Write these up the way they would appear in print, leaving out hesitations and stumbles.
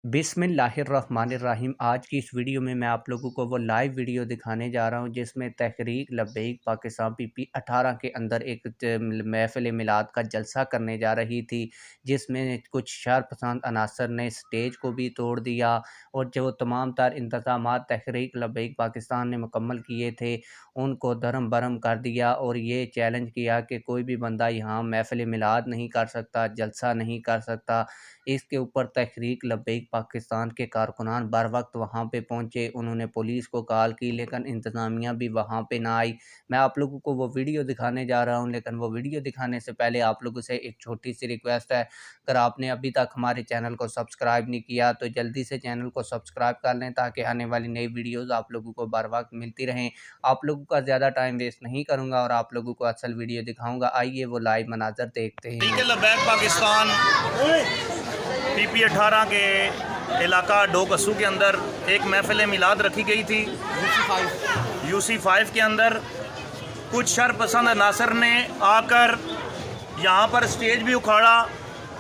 बिस्मिल्लाहिर्रहमानिर्रहीम। आज की इस वीडियो में मैं आप लोगों को वो लाइव वीडियो दिखाने जा रहा हूँ जिसमें तहरीक लब्बैक पाकिस्तान पीपी 18 के अंदर एक महफ़िल मिलाद का जलसा करने जा रही थी, जिसमें कुछ शरपसंद अनासर ने स्टेज को भी तोड़ दिया और जो तमाम तर इंतज़ामात तहरीक लब्बैक पाकिस्तान ने मुकम्मल किए थे उनको धर्म भरम कर दिया और ये चैलेंज किया कि कोई भी बंदा यहाँ महफ़िल मिलाद नहीं कर सकता, जलसा नहीं कर सकता। इसके ऊपर तहरीक लब्बैक पाकिस्तान के कारकुनान बर वक्त वहाँ पे पहुँचे, उन्होंने पुलिस को कॉल की लेकिन इंतज़ामिया भी वहाँ पे ना आई। मैं आप लोगों को वो वीडियो दिखाने जा रहा हूँ, लेकिन वो वीडियो दिखाने से पहले आप लोगों से एक छोटी सी रिक्वेस्ट है। अगर आपने अभी तक हमारे चैनल को सब्सक्राइब नहीं किया तो जल्दी से चैनल को सब्सक्राइब कर लें ताकि आने वाली नई वीडियोज़ आप लोगों को बर वक्त मिलती रहें। आप लोगों का ज़्यादा टाइम वेस्ट नहीं करूँगा और आप लोगों को असल वीडियो दिखाऊँगा। आइए वो लाइव मनाज़र देखते हैं। लब्बैक पाकिस्तान पीपी 18 के इलाका डोकसू के अंदर एक महफिल मिलाद रखी गई थी। UC5 के अंदर कुछ शरपसंद अनासर ने आकर यहाँ पर स्टेज भी उखाड़ा।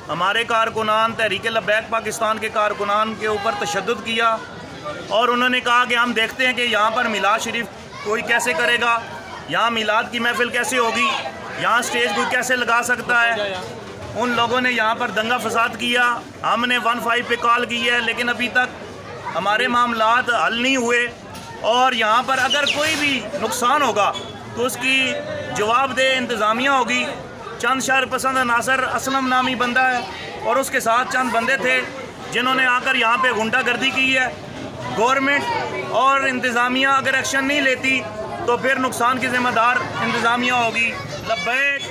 हमारे कारकुनान तहरीक लब्बैक पाकिस्तान के कारकुनान के ऊपर तशद्दुद किया और उन्होंने कहा कि हम देखते हैं कि यहाँ पर मिलाद शरीफ कोई कैसे करेगा, यहाँ मिलाद की महफिल कैसे होगी, यहाँ स्टेज कोई कैसे लगा सकता है। उन लोगों ने यहाँ पर दंगा फसाद किया। हमने 15 पे कॉल की है लेकिन अभी तक हमारे मामलात हल नहीं हुए और यहाँ पर अगर कोई भी नुकसान होगा तो उसकी जवाबदेह इंतज़ामिया होगी। चंद शरपसंद अनासर असलम नामी बंदा है और उसके साथ चंद बंदे थे जिन्होंने आकर यहाँ पे गुंडागर्दी की है। गवर्नमेंट और इंतज़ामिया अगर एक्शन नहीं लेती तो फिर नुकसान की ज़िम्मेदार इंतज़ामिया होगी। लब्बैक